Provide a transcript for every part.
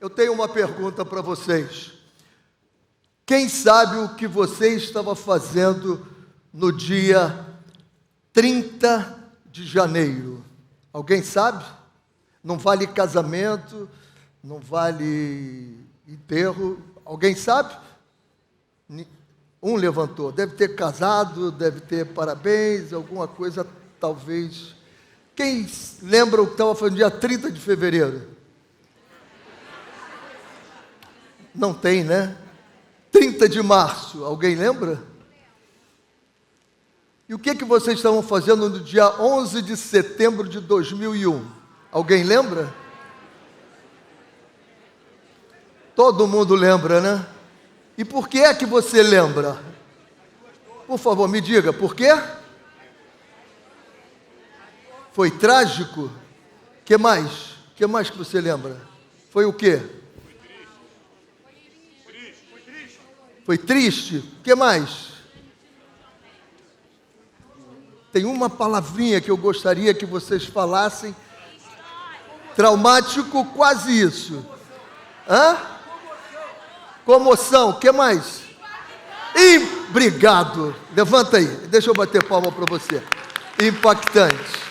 Eu tenho uma pergunta para vocês. Quem sabe o que você estava fazendo no dia 30 de janeiro? Alguém sabe? Não vale casamento, não vale enterro. Alguém sabe? Um levantou. Deve ter casado, deve ter parabéns, alguma coisa, talvez. Quem lembra o que estava fazendo no dia 30 de fevereiro? Não tem, né? 30 de março, alguém lembra? E o que vocês estavam fazendo no dia 11 de setembro de 2001? Alguém lembra? Todo mundo lembra, né? E por que é que você lembra? Por favor, me diga, por quê? Foi trágico? O que mais? O que mais que você lembra? Foi o quê? Foi triste? O que mais? Tem uma palavrinha que eu gostaria que vocês falassem. Traumático, quase isso. Hã? Comoção. O que mais? Obrigado. Levanta aí. Deixa eu bater palma para você. Impactante.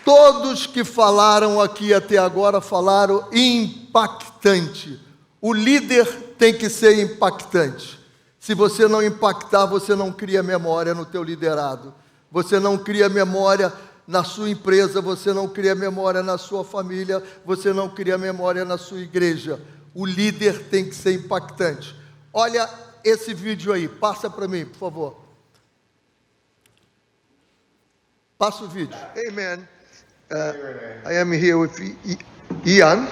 Todos que falaram aqui até agora falaram impactante. O líder tem que ser impactante. Se você não impactar, você não cria memória no teu liderado. Você não cria memória na sua empresa, você não cria memória na sua família, você não cria memória na sua igreja. O líder tem que ser impactante. Olha esse vídeo aí, passa para mim, por favor. Passa o vídeo. Hey man, I am here with Ian.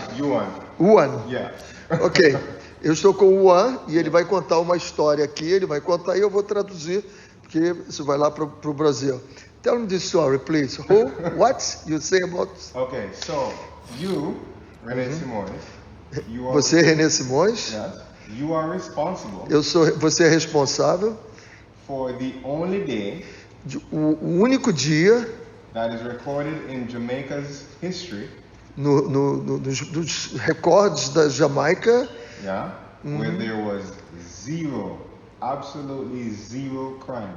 Juan. Yeah. Ok, eu estou com o Juan e ele vai contar uma história aqui, ele vai contar e eu vou traduzir, porque isso vai lá para o Brasil. Tell me this story, please. Who, what you say about... Okay, so you, René Simões, you are, Você, René Simões, yes, you are responsible você é responsável, for the only day o único dia that is recorded in Jamaica's history, dos recordes da Jamaica, yeah, where there was absolutely zero crime.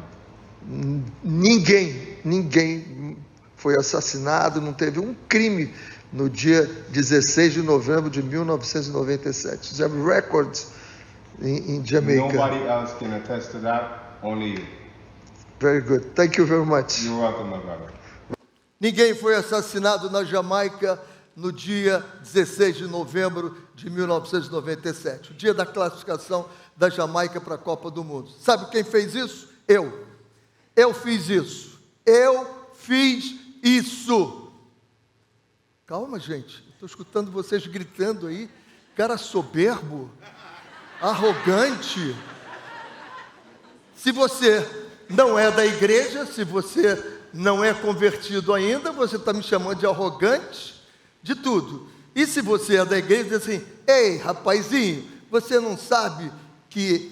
Ninguém foi assassinado, não teve um crime no dia 16 de novembro de 1997. There are records in Jamaica. Nobody else can attest to that, only you. Very good. Thank you very much. You're welcome, my brother. Ninguém foi assassinado na Jamaica no dia 16 de novembro de 1997, o dia da classificação da Jamaica para a Copa do Mundo. Sabe quem fez isso? Eu fiz isso. Eu fiz isso. Calma, gente. Estou escutando vocês gritando aí. Cara soberbo, arrogante. Se você não é da igreja, se você não é convertido ainda, você está me chamando de arrogante, de tudo. E se você é da igreja, diz assim: ei, rapazinho, você não sabe que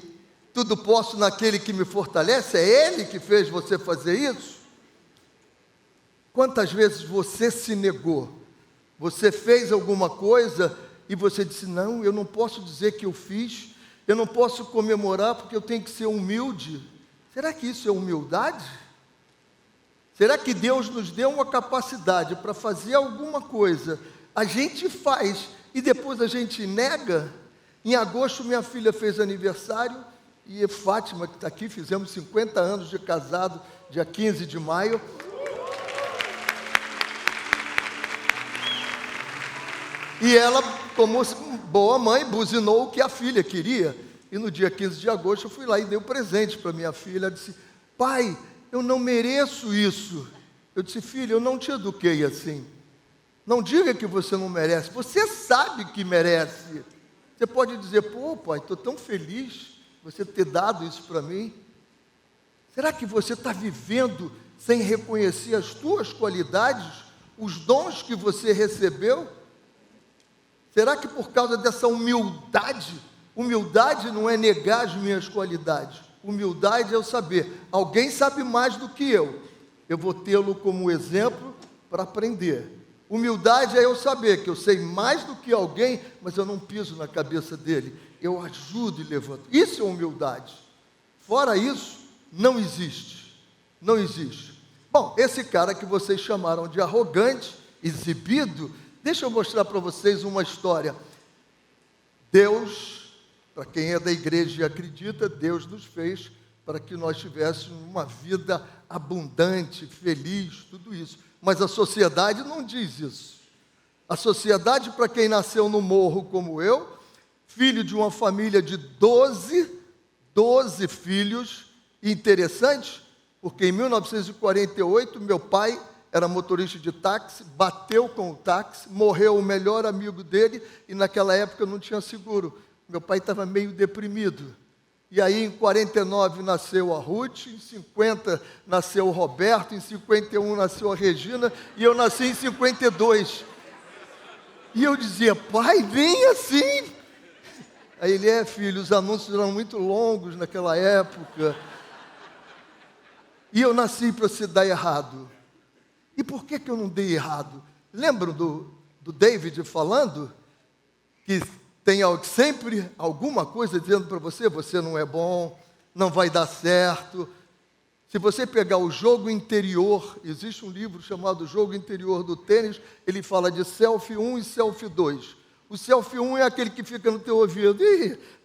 tudo posso naquele que me fortalece? É Ele que fez você fazer isso? Quantas vezes você se negou? Você fez alguma coisa e você disse: não, eu não posso dizer que eu fiz, eu não posso comemorar porque eu tenho que ser humilde. Será que isso é humildade? Será que Deus nos deu uma capacidade para fazer alguma coisa? A gente faz e depois a gente nega? Em agosto minha filha fez aniversário e Fátima, que está aqui, fizemos 50 anos de casado, dia 15 de maio. E ela, como boa mãe, buzinou o que a filha queria. E no dia 15 de agosto eu fui lá e dei um presente para minha filha. Ela disse: pai, eu não mereço isso. Eu disse: filha, eu não te eduquei assim. Não diga que você não merece. Você sabe que merece. Você pode dizer: pô, pai, estou tão feliz você ter dado isso para mim. Será que você está vivendo sem reconhecer as tuas qualidades, os dons que você recebeu? Será que por causa dessa humildade não é negar as minhas qualidades, humildade é eu saber, alguém sabe mais do que eu vou tê-lo como exemplo para aprender. Humildade é eu saber que eu sei mais do que alguém, mas eu não piso na cabeça dele. Eu ajudo e levanto. Isso é humildade. Fora isso, não existe. Não existe. Bom, esse cara que vocês chamaram de arrogante, exibido, deixa eu mostrar para vocês uma história. Deus, para quem é da igreja e acredita, Deus nos fez para que nós tivéssemos uma vida abundante, feliz, tudo isso. Mas a sociedade não diz isso. A sociedade, para quem nasceu no morro como eu, filho de uma família de 12 filhos, e interessante, porque em 1948 meu pai era motorista de táxi, bateu com o táxi, morreu o melhor amigo dele, e naquela época não tinha seguro. Meu pai estava meio deprimido. E aí em 49 nasceu a Ruth, em 50 nasceu o Roberto, em 51 nasceu a Regina, e eu nasci em 52. E eu dizia, pai, vem assim. Aí ele, filho, os anúncios eram muito longos naquela época. E eu nasci para se dar errado. E por que eu não dei errado? Lembram do David falando que tem sempre alguma coisa dizendo para você, você não é bom, não vai dar certo. Se você pegar o jogo interior, existe um livro chamado Jogo Interior do Tênis, ele fala de selfie 1 e selfie 2. O selfie 1 é aquele que fica no teu ouvido,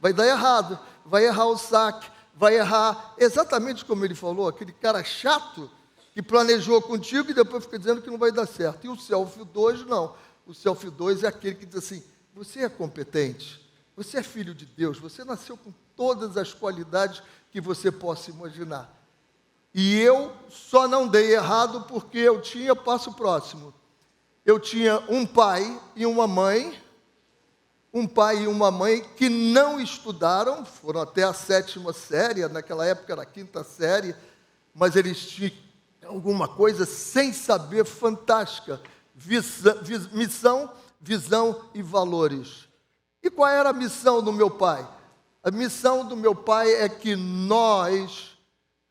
vai dar errado, vai errar o saque, vai errar, exatamente como ele falou, aquele cara chato que planejou contigo e depois fica dizendo que não vai dar certo. E o selfie 2 não. O selfie 2 é aquele que diz assim, você é competente, você é filho de Deus, você nasceu com todas as qualidades que você possa imaginar. E eu só não dei errado porque eu tinha, passo próximo, eu tinha um pai e uma mãe que não estudaram, foram até a 7ª série, naquela época era a 5ª série, mas eles tinham alguma coisa sem saber fantástica, missão, visão e valores. E qual era a missão do meu pai? A missão do meu pai é que nós,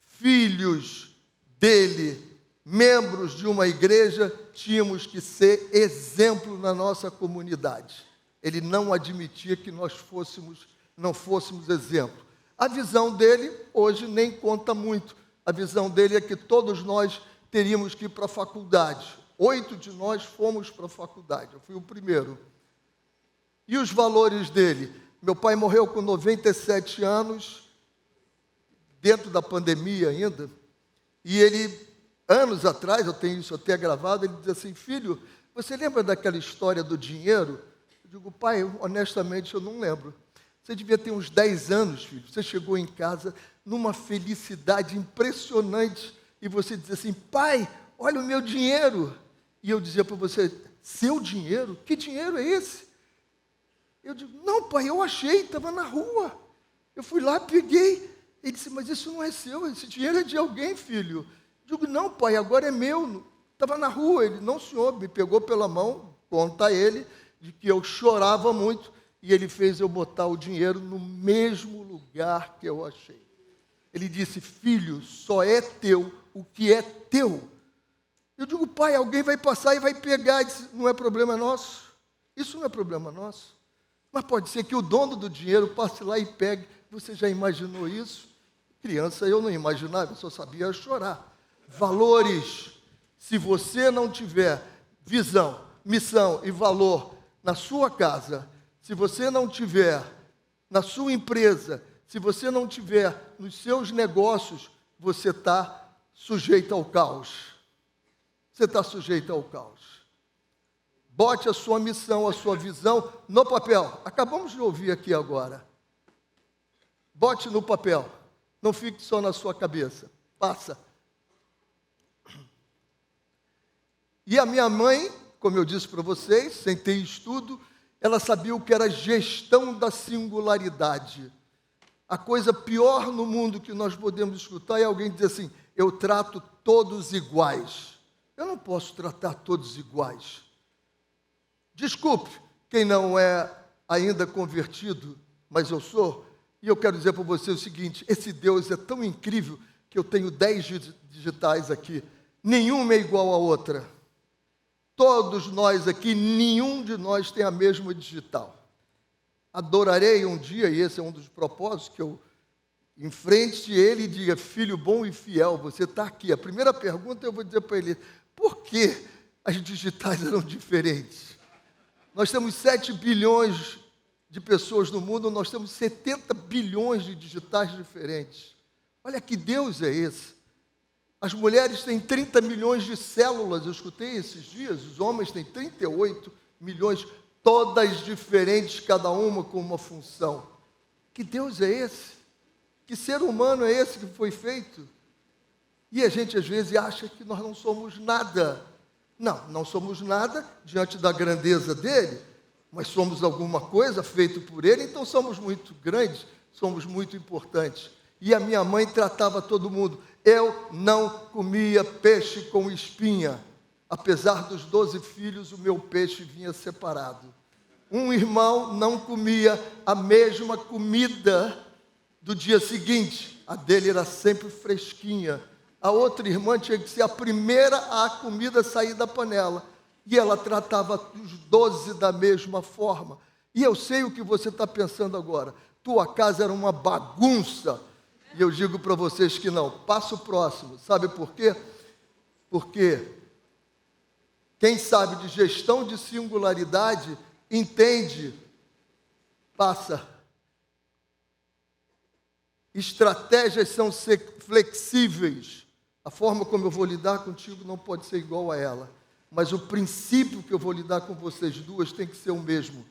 filhos dele, membros de uma igreja, tínhamos que ser exemplo na nossa comunidade. Ele não admitia que nós não fôssemos exemplo. A visão dele, hoje, nem conta muito. A visão dele é que todos nós teríamos que ir para a faculdade. 8 de nós fomos para a faculdade, eu fui o primeiro. E os valores dele? Meu pai morreu com 97 anos, dentro da pandemia ainda, e ele, anos atrás, eu tenho isso até gravado, ele diz assim, filho, você lembra daquela história do dinheiro? Eu digo, pai, honestamente eu não lembro. Você devia ter uns 10 anos, filho, você chegou em casa numa felicidade impressionante, e você diz assim, pai, olha o meu dinheiro. E eu dizia para você, seu dinheiro? Que dinheiro é esse? Eu digo, não pai, eu achei, estava na rua. Eu fui lá, peguei. Ele disse, mas isso não é seu, esse dinheiro é de alguém, filho. Eu digo, não pai, agora é meu. Estava na rua. Ele, não senhor, me pegou pela mão, conta ele, de que eu chorava muito, e ele fez eu botar o dinheiro no mesmo lugar que eu achei. Ele disse, filho, só é teu o que é teu. Eu digo, pai, alguém vai passar e vai pegar. Ele disse, não é problema nosso. Isso não é problema nosso. Mas pode ser que o dono do dinheiro passe lá e pegue. Você já imaginou isso? Criança, eu não imaginava, eu só sabia chorar. Valores. Se você não tiver visão, missão e valor na sua casa, se você não tiver na sua empresa, se você não tiver nos seus negócios, você está sujeito ao caos. Você está sujeito ao caos. Bote a sua missão, a sua visão no papel. Acabamos de ouvir aqui agora. Bote no papel. Não fique só na sua cabeça. Passa. E a minha mãe, como eu disse para vocês, sem ter estudo, ela sabia o que era gestão da singularidade. A coisa pior no mundo que nós podemos escutar é alguém dizer assim, eu trato todos iguais. Eu não posso tratar todos iguais. Desculpe quem não é ainda convertido, mas eu sou. E eu quero dizer para você o seguinte, esse Deus é tão incrível que eu tenho 10 digitais aqui. Nenhuma é igual à outra. Todos nós aqui, nenhum de nós tem a mesma digital. Adorarei um dia, e esse é um dos propósitos, que eu enfrente ele e diga: filho bom e fiel, você está aqui. A primeira pergunta eu vou dizer para ele: por que as digitais eram diferentes? Nós temos 7 bilhões de pessoas no mundo, nós temos 70 bilhões de digitais diferentes. Olha que Deus é esse. As mulheres têm 30 milhões de células, eu escutei esses dias, os homens têm 38 milhões, todas diferentes, cada uma com uma função. Que Deus é esse? Que ser humano é esse que foi feito? E a gente às vezes acha que nós não somos nada. Não, não somos nada diante da grandeza dele, mas somos alguma coisa feito por ele, então somos muito grandes, somos muito importantes. E a minha mãe tratava todo mundo. Eu não comia peixe com espinha. Apesar dos 12 filhos, o meu peixe vinha separado. Um irmão não comia a mesma comida do dia seguinte. A dele era sempre fresquinha. A outra irmã tinha que ser a primeira a comida sair da panela. E ela tratava os 12 da mesma forma. E eu sei o que você está pensando agora. Tua casa era uma bagunça. E eu digo para vocês que não. Passo próximo. Sabe por quê? Porque quem sabe de gestão de singularidade entende, passa. Estratégias são flexíveis. A forma como eu vou lidar contigo não pode ser igual a ela. Mas o princípio que eu vou lidar com vocês duas tem que ser o mesmo.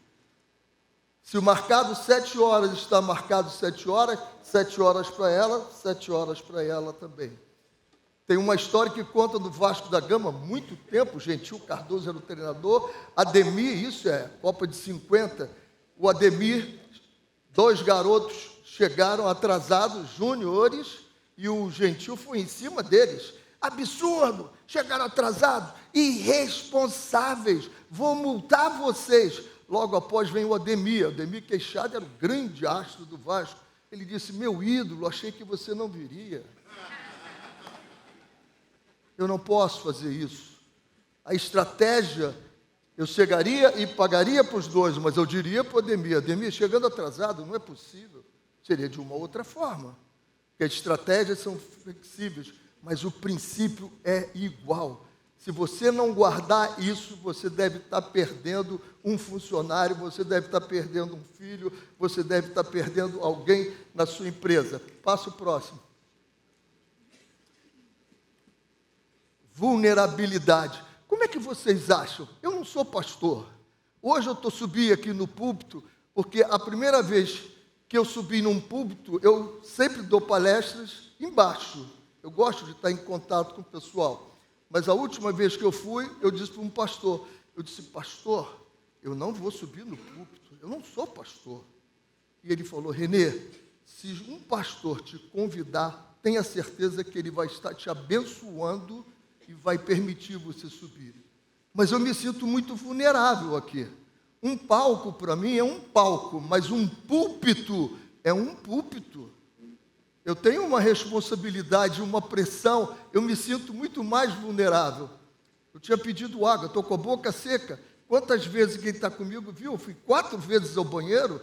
Se o marcado 7 horas está marcado 7 horas, 7 horas para ela, 7 horas para ela também. Tem uma história que conta do Vasco da Gama, muito tempo, Gentil Cardoso era o treinador, Ademir, isso é Copa de 50, o Ademir, 2 garotos chegaram atrasados, júniores, e o Gentil foi em cima deles. Absurdo, chegaram atrasados, irresponsáveis, vou multar vocês. Logo após vem o Ademir Queixada era o grande astro do Vasco. Ele disse: meu ídolo, achei que você não viria. Eu não posso fazer isso. A estratégia, eu chegaria e pagaria para os dois, mas eu diria para o Ademir, chegando atrasado, não é possível. Seria de uma outra forma. Porque as estratégias são flexíveis, mas o princípio é igual. Se você não guardar isso, você deve estar perdendo um funcionário, você deve estar perdendo um filho, você deve estar perdendo alguém na sua empresa. Passo próximo. Vulnerabilidade. Como é que vocês acham? Eu não sou pastor. Hoje eu estou subindo aqui no púlpito, porque a primeira vez que eu subi num púlpito, eu sempre dou palestras embaixo. Eu gosto de estar em contato com o pessoal. Mas a última vez que eu fui, eu disse para um pastor, eu disse: pastor, eu não vou subir no púlpito, eu não sou pastor. E ele falou: Renê, se um pastor te convidar, tenha certeza que ele vai estar te abençoando e vai permitir você subir. Mas eu me sinto muito vulnerável aqui. Um palco para mim é um palco, mas um púlpito é um púlpito. Eu tenho uma responsabilidade, uma pressão, eu me sinto muito mais vulnerável. Eu tinha pedido água, estou com a boca seca. Quantas vezes quem está comigo viu? Eu fui 4 vezes ao banheiro.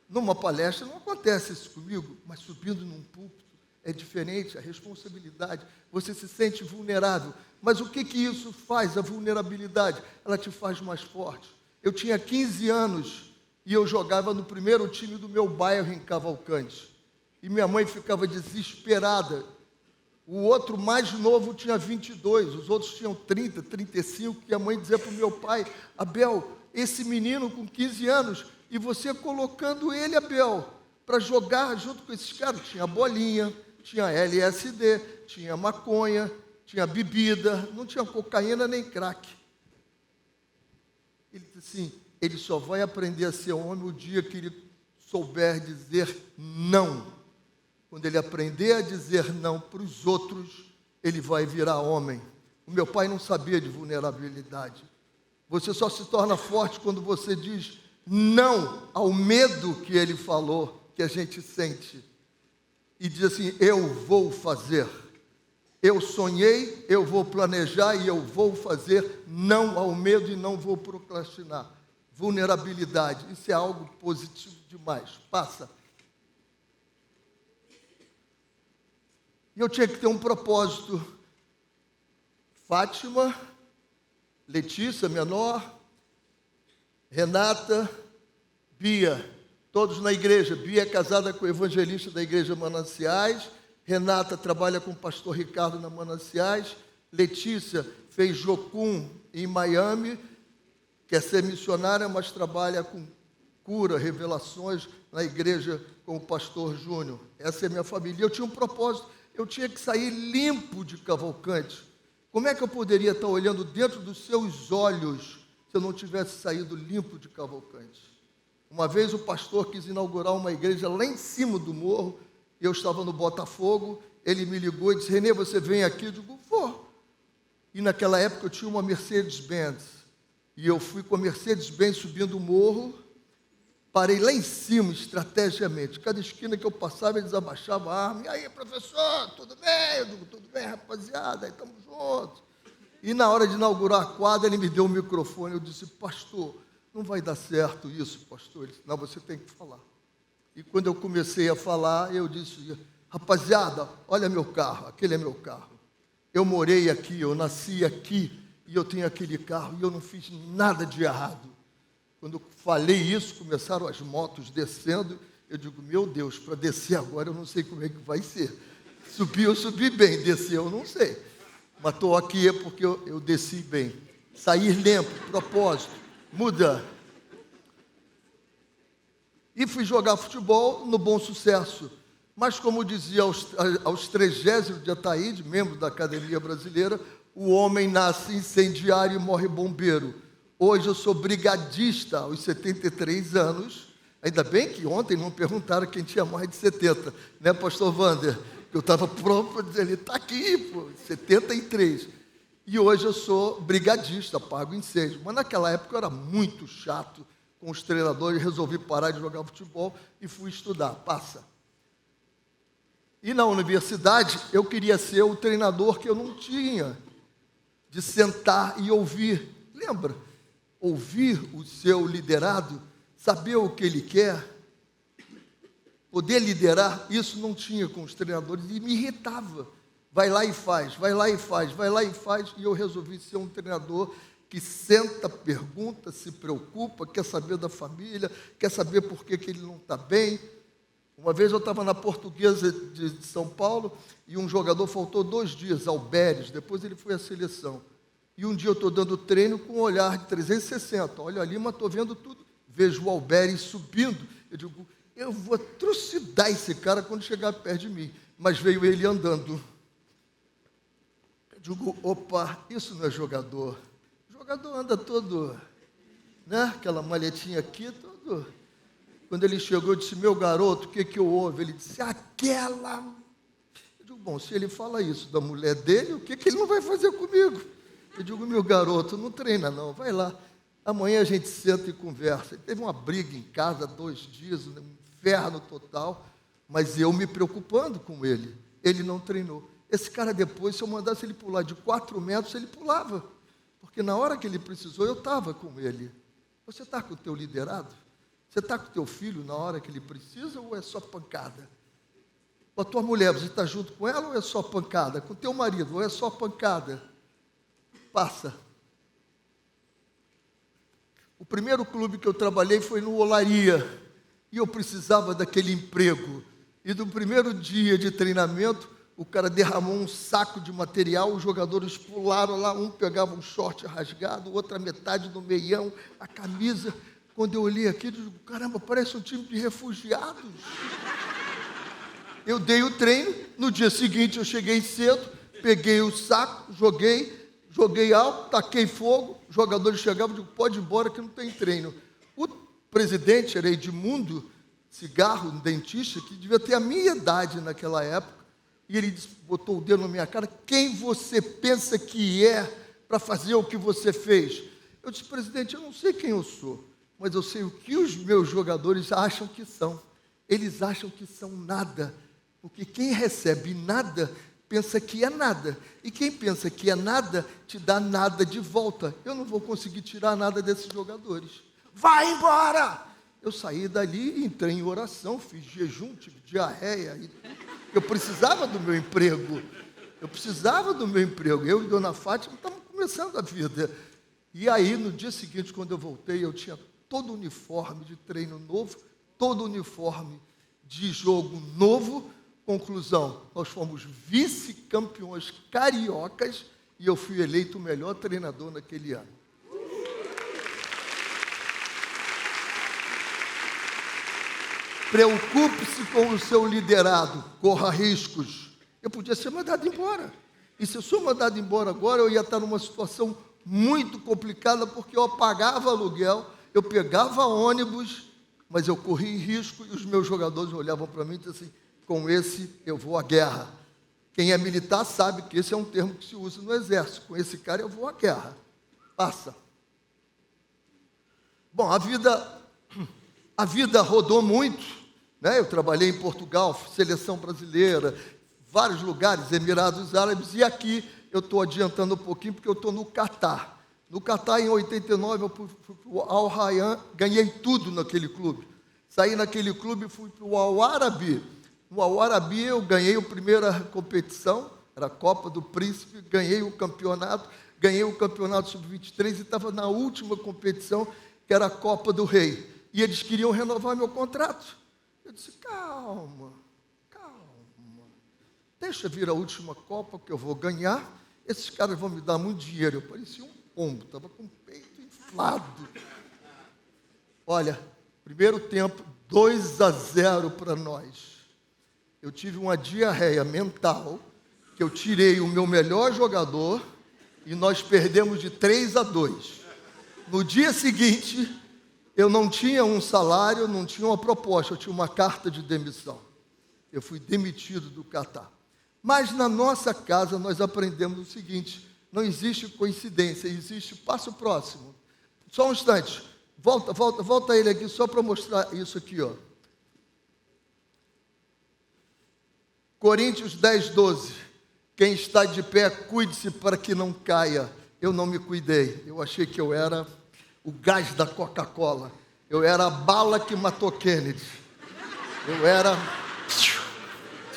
Numa palestra não acontece isso comigo, mas subindo num púlpito é diferente, a responsabilidade. Você se sente vulnerável. Mas o que isso faz, a vulnerabilidade? Ela te faz mais forte. Eu tinha 15 anos e eu jogava no primeiro time do meu bairro em Cavalcante. E minha mãe ficava desesperada. O outro mais novo tinha 22, os outros tinham 30, 35, e a mãe dizia para o meu pai: Abel, esse menino com 15 anos, e você colocando ele, Abel, para jogar junto com esses caras. Tinha bolinha, tinha LSD, tinha maconha, tinha bebida, não tinha cocaína nem crack. Ele disse assim: ele só vai aprender a ser homem o dia que ele souber dizer não. Quando ele aprender a dizer não para os outros, ele vai virar homem. O meu pai não sabia de vulnerabilidade. Você só se torna forte quando você diz não ao medo que ele falou, que a gente sente. E diz assim: eu vou fazer. Eu sonhei, eu vou planejar e eu vou fazer. Não ao medo e não vou procrastinar. Vulnerabilidade, isso é algo positivo demais. Passa. E eu tinha que ter um propósito. Fátima, Letícia, menor, Renata, Bia, todos na igreja. Bia é casada com o evangelista da igreja Mananciais. Renata trabalha com o pastor Ricardo na Mananciais. Letícia fez Jocum em Miami, quer ser missionária, mas trabalha com cura, revelações na igreja com o pastor Júnior. Essa é a minha família. Eu tinha um propósito, eu tinha que sair limpo de Cavalcante. Como é que eu poderia estar olhando dentro dos seus olhos se eu não tivesse saído limpo de Cavalcante? Uma vez o pastor quis inaugurar uma igreja lá em cima do morro, eu estava no Botafogo, ele me ligou e disse: Renê, você vem aqui? Eu digo: vou. E naquela época eu tinha uma Mercedes-Benz, e eu fui com a Mercedes-Benz subindo o morro, parei lá em cima, estrategicamente. Cada esquina que eu passava, eles abaixavam a arma. E aí, professor, tudo bem? Eu digo: tudo bem, rapaziada, aí estamos juntos. E na hora de inaugurar a quadra, ele me deu o microfone. Eu disse: pastor, não vai dar certo isso, pastor. Ele disse: não, você tem que falar. E quando eu comecei a falar, eu disse: rapaziada, olha meu carro, aquele é meu carro. Eu morei aqui, eu nasci aqui, e eu tenho aquele carro, e eu não fiz nada de errado. Quando eu falei isso, começaram as motos descendo. Eu digo: meu Deus, para descer agora eu não sei como é que vai ser. Subir, eu subi bem, descer eu não sei. Mas estou aqui porque eu desci bem. Sair limpo, propósito, muda. E fui jogar futebol no Bom Sucesso. Mas, como dizia aos 30 de Ataíde, membro da Academia Brasileira, o homem nasce incendiário e morre bombeiro. Hoje eu sou brigadista aos 73 anos. Ainda bem que ontem não perguntaram quem tinha mais de 70, né, pastor Wander? Eu estava pronto para dizer: ele está aqui, pô, 73. E hoje eu sou brigadista, apago incêndio. Mas naquela época eu era muito chato com os treinadores, resolvi parar de jogar futebol e fui estudar. Passa. E na universidade eu queria ser o treinador que eu não tinha, de sentar e ouvir. Lembra? Ouvir o seu liderado, saber o que ele quer, poder liderar. Isso não tinha com os treinadores e me irritava. Vai lá e faz, vai lá e faz, vai lá e faz. E eu resolvi ser um treinador que senta, pergunta, se preocupa, quer saber da família, quer saber por que ele não está bem. Uma vez eu estava na Portuguesa de São Paulo e um jogador faltou 2 dias, Alberes, depois ele foi à seleção. E um dia eu estou dando treino com um olhar de 360, olho ali, mas estou vendo tudo. Vejo o Alberes subindo, eu digo: eu vou trucidar esse cara quando chegar perto de mim. Mas veio ele andando. Eu digo: opa, isso não é jogador. O jogador anda todo, né? Aquela malhetinha aqui, todo. Quando ele chegou, eu disse: meu garoto, o que houve? Ele disse: aquela. Eu digo: bom, se ele fala isso da mulher dele, o que ele não vai fazer comigo? Eu digo: meu garoto, não treina não, vai lá. Amanhã a gente senta e conversa. Ele teve uma briga em casa, 2 dias, um inferno total, mas eu me preocupando com ele. Ele não treinou. Esse cara depois, se eu mandasse ele pular de 4 metros, ele pulava. Porque na hora que ele precisou, eu estava com ele. Você está com o teu liderado? Você está com o teu filho na hora que ele precisa ou é só pancada? Com a tua mulher, você está junto com ela ou é só pancada? Com o teu marido, ou é só pancada? Passa. O primeiro clube que eu trabalhei foi no Olaria. E eu precisava daquele emprego. E no primeiro dia de treinamento, o cara derramou um saco de material, os jogadores pularam lá, um pegava um short rasgado, o outro a metade do meião, a camisa. Quando eu olhei aqui, eu digo: caramba, parece um time de refugiados. Eu dei o treino, no dia seguinte eu cheguei cedo, peguei o saco, joguei alto, taquei fogo, os jogadores chegavam e digo: pode ir embora que não tem treino. O presidente era Edmundo Cigarro, um dentista, que devia ter a minha idade naquela época, e ele botou o dedo na minha cara: quem você pensa que é para fazer o que você fez? Eu disse: presidente, eu não sei quem eu sou, mas eu sei o que os meus jogadores acham que são. Eles acham que são nada, porque quem recebe nada pensa que é nada. E quem pensa que é nada, te dá nada de volta. Eu não vou conseguir tirar nada desses jogadores. Vai embora! Eu saí dali, entrei em oração, fiz jejum, tive diarreia. Eu precisava do meu emprego. Eu e Dona Fátima estávamos começando a vida. E aí, no dia seguinte, quando eu voltei, eu tinha todo o uniforme de treino novo, todo o uniforme de jogo novo. Conclusão, nós fomos vice-campeões cariocas e eu fui eleito o melhor treinador naquele ano. Preocupe-se com o seu liderado, corra riscos. Eu podia ser mandado embora. E se eu sou mandado embora agora, eu ia estar numa situação muito complicada, porque eu pagava aluguel, eu pegava ônibus, mas eu corria risco e os meus jogadores olhavam para mim e diziam assim, com esse eu vou à guerra. Quem é militar sabe que esse é um termo que se usa no exército. Com esse cara eu vou à guerra. Passa. Bom, a vida rodou muito, né? Eu trabalhei em Portugal, seleção brasileira, vários lugares, Emirados Árabes, e aqui eu estou adiantando um pouquinho porque eu estou no Catar. No Catar, em 89, eu fui para o Al Rayyan, ganhei tudo naquele clube. Saí naquele clube e fui para o Al Arabi. No Al Arabi eu ganhei a primeira competição, era a Copa do Príncipe, ganhei o campeonato sub-23 e estava na última competição, que era a Copa do Rei. E eles queriam renovar meu contrato. Eu disse, calma, deixa vir a última Copa que eu vou ganhar, esses caras vão me dar muito dinheiro. Eu parecia um pombo, estava com o peito inflado. Olha, primeiro tempo, 2-0 para nós. Eu tive uma diarreia mental, que eu tirei o meu melhor jogador e nós perdemos de 3-2. No dia seguinte, eu não tinha um salário, não tinha uma proposta, eu tinha uma carta de demissão. Eu fui demitido do Catar. Mas na nossa casa nós aprendemos o seguinte, não existe coincidência, existe passo próximo. Só um instante, volta ele aqui só para mostrar isso aqui, ó. Coríntios 10:12. Quem está de pé, cuide-se para que não caia. Eu não me cuidei. Eu achei que eu era o gás da Coca-Cola. Eu era a bala que matou Kennedy. Eu era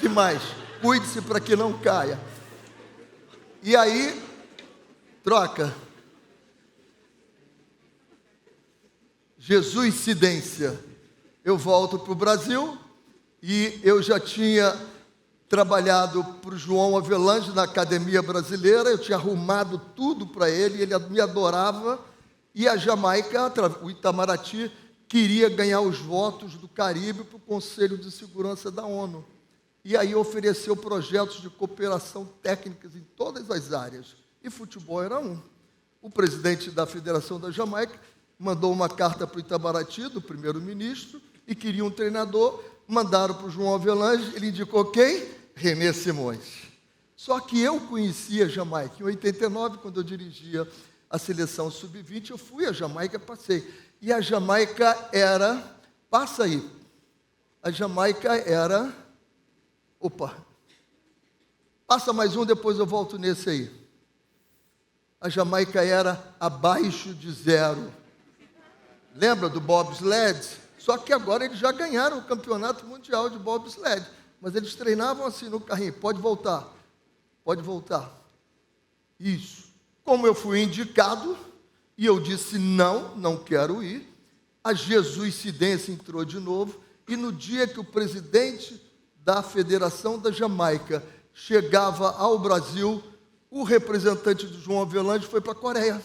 demais. Cuide-se para que não caia. E aí, troca. Jesuicidência. Eu volto para o Brasil e eu já tinha trabalhado para o João Avelange na Academia Brasileira, eu tinha arrumado tudo para ele me adorava, e a Jamaica, o Itamaraty, queria ganhar os votos do Caribe para o Conselho de Segurança da ONU. E aí ofereceu projetos de cooperação técnicas em todas as áreas, e futebol era um. O presidente da Federação da Jamaica mandou uma carta para o Itamaraty, do primeiro-ministro, e queria um treinador. Mandaram para o João Avelange, ele indicou quem? René Simões. Só que eu conhecia a Jamaica. Em 89, quando eu dirigia a seleção sub-20, eu fui à Jamaica, passei. E a Jamaica era... Passa aí. A Jamaica era... Opa. Passa mais um, depois eu volto nesse aí. A Jamaica era abaixo de 0. Lembra do bobsled? Só que agora eles já ganharam o campeonato mundial de bobsled. Mas eles treinavam assim no carrinho. Pode voltar. Pode voltar. Isso. Como eu fui indicado, e eu disse não quero ir, a Jesuicidência entrou de novo, e no dia que o presidente da Federação da Jamaica chegava ao Brasil, o representante do João Avelange foi para a Coreia.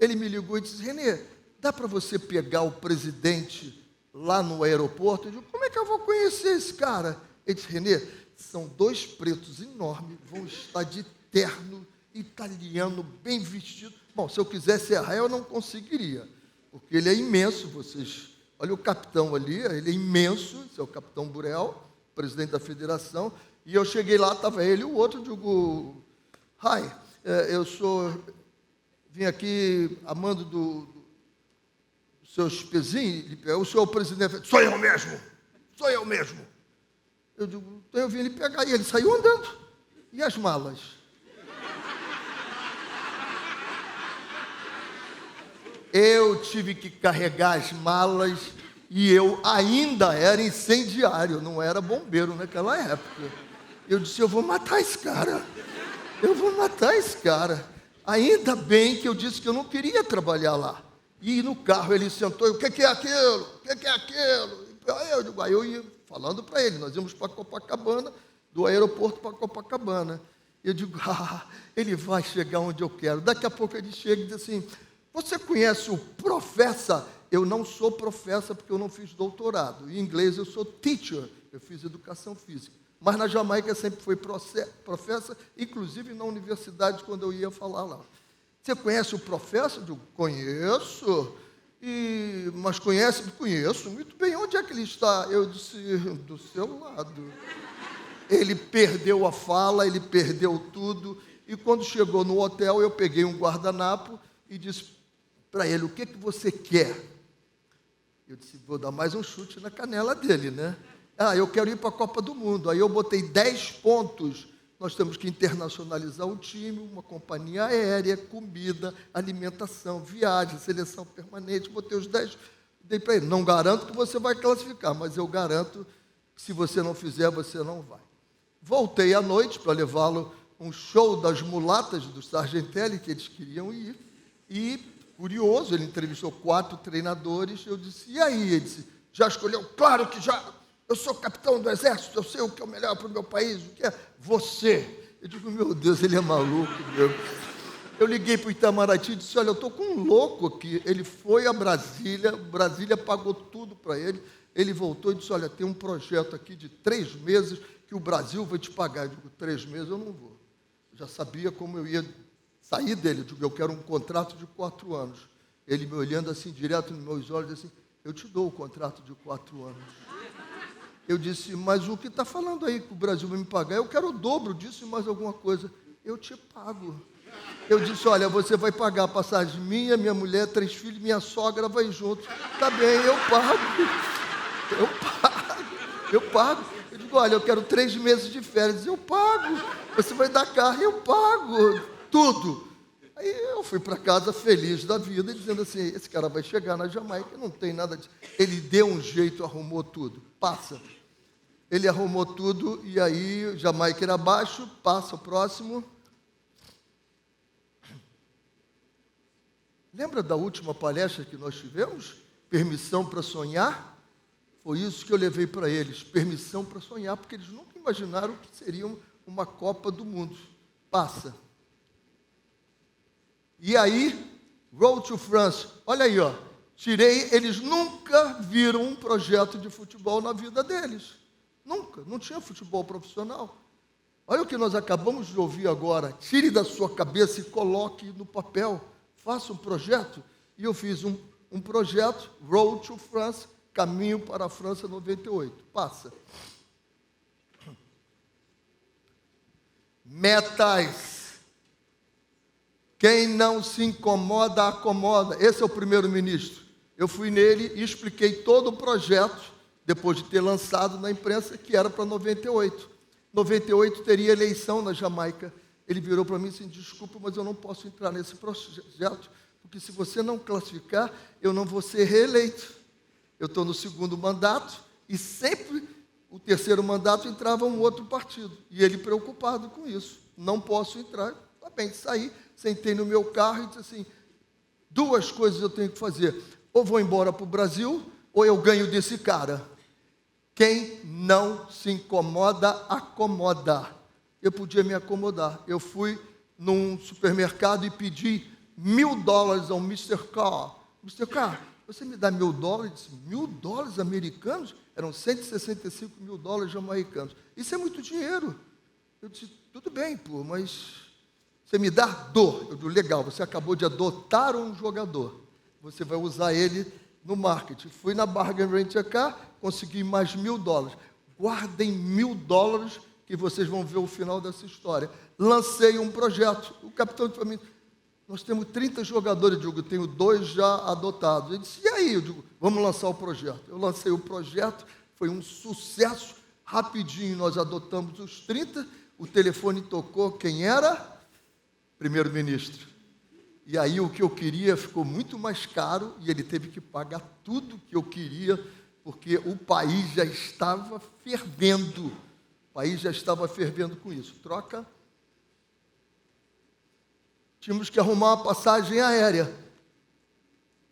Ele me ligou e disse, Renê, dá para você pegar o presidente lá no aeroporto? Eu digo, como é que eu vou conhecer esse cara? Ele disse, Renê, são 2 pretos enormes, vão estar de terno, italiano, bem vestido. Bom, se eu quisesse errar, eu não conseguiria, porque ele é imenso, vocês... Olha o capitão ali, ele é imenso, esse é o capitão Burel, presidente da federação, e eu cheguei lá, estava ele e o outro, digo, hi, vim aqui amando dos seus pezinhos, o senhor é o presidente, sou eu mesmo. Eu digo, então eu vim ele pegar, e ele saiu andando. E as malas? Eu tive que carregar as malas e eu ainda era incendiário, não era bombeiro naquela época. Eu disse, eu vou matar esse cara. Eu vou matar esse cara. Ainda bem que eu disse que eu não queria trabalhar lá. E no carro ele sentou, o que é aquilo? O que é aquilo? Aí eu ia falando para ele, nós íamos para Copacabana, do aeroporto para Copacabana. Eu digo, ele vai chegar onde eu quero. Daqui a pouco ele chega e diz assim, você conhece o Professa? Eu não sou professa porque eu não fiz doutorado. Em inglês eu sou teacher, eu fiz educação física. Mas na Jamaica sempre fui professa, inclusive na universidade quando eu ia falar lá. Você conhece o Professa? Eu digo, conheço. Mas conhece? Conheço muito bem. Onde é que ele está? Eu disse, do seu lado. Ele perdeu a fala, ele perdeu tudo. E quando chegou no hotel, eu peguei um guardanapo e disse para ele, o que você quer? Eu disse, vou dar mais um chute na canela dele, né? Eu quero ir para a Copa do Mundo. Aí eu botei 10 pontos. Nós temos que internacionalizar o time, uma companhia aérea, comida, alimentação, viagem, seleção permanente. Botei os 10, dei para ele. Não garanto que você vai classificar, mas eu garanto que se você não fizer, você não vai. Voltei à noite para levá-lo a um show das mulatas do Sargentelli, que eles queriam ir. E, curioso, ele entrevistou 4 treinadores. Eu disse, e aí? Ele disse, já escolheu? Claro que já. Eu sou capitão do exército, eu sei o que é o melhor para o meu país, o que é você. Eu digo, meu Deus, ele é maluco, meu. Eu liguei para o Itamaraty e disse, olha, eu estou com um louco aqui. Ele foi a Brasília pagou tudo para ele. Ele voltou e disse, olha, tem um projeto aqui de 3 meses que o Brasil vai te pagar. Eu digo, 3 meses eu não vou. Eu já sabia como eu ia sair dele. Eu digo, eu quero um contrato de 4 anos. Ele me olhando assim, direto nos meus olhos, assim, eu te dou o contrato de 4 anos. Eu disse, mas o que está falando aí que o Brasil vai me pagar? Eu quero o dobro disso e mais alguma coisa. Eu te pago. Eu disse, olha, você vai pagar a passagem minha mulher, 3 filhos, minha sogra vai junto. Tá bem, eu pago. Eu digo, olha, eu quero 3 meses de férias. Eu pago. Você vai dar carro, eu pago. Tudo. Aí eu fui para casa feliz da vida, dizendo assim, esse cara vai chegar na Jamaica, não tem nada disso. Ele deu um jeito, arrumou tudo. Passa. Ele arrumou tudo e aí Jamaica era abaixo, passa o próximo. Lembra da última palestra que nós tivemos? Permissão para sonhar? Foi isso que eu levei para eles, permissão para sonhar, porque eles nunca imaginaram que seria uma Copa do Mundo. Passa. E aí, Road to France, olha aí, ó, eles nunca viram um projeto de futebol na vida deles. Nunca, não tinha futebol profissional. Olha o que nós acabamos de ouvir agora. Tire da sua cabeça e coloque no papel. Faça um projeto. E eu fiz um projeto, Road to France, Caminho para a França 98. Passa. Metas. Quem não se incomoda, acomoda. Esse é o primeiro-ministro. Eu fui nele e expliquei todo o projeto, depois de ter lançado na imprensa, que era para 98. 98 teria eleição na Jamaica. Ele virou para mim e disse, desculpa, mas eu não posso entrar nesse projeto, porque se você não classificar, eu não vou ser reeleito. Eu estou no 2º mandato e sempre o 3º mandato entrava um outro partido. E ele preocupado com isso. Não posso entrar. Tá bem, saí, sentei no meu carro e disse assim, 2 coisas eu tenho que fazer. Ou vou embora para o Brasil, ou eu ganho desse cara. Quem não se incomoda, acomoda. Eu podia me acomodar. Eu fui num supermercado e pedi $1.000 ao Mr. Carr. Mr. Carr, você me dá $1.000? Ele disse, $1.000 americanos? Eram 165 mil dólares jamaicanos. Isso é muito dinheiro. Eu disse, tudo bem, pô, mas você me dá? Dou. Eu digo, legal, você acabou de adotar um jogador. Você vai usar ele no marketing. Fui na Bargain Rent a Car, consegui mais $1.000. Guardem $1.000 que vocês vão ver o final dessa história. Lancei um projeto. O capitão disse para mim, nós temos 30 jogadores, eu digo, tenho 2 já adotados. Ele disse, e aí? Eu digo, vamos lançar o projeto. Eu lancei o projeto, foi um sucesso. Rapidinho nós adotamos os 30, o telefone tocou, quem era? Primeiro-ministro. E aí o que eu queria ficou muito mais caro e ele teve que pagar tudo que eu queria, porque o país já estava fervendo. O país já estava fervendo com isso. Troca. Tínhamos que arrumar uma passagem aérea.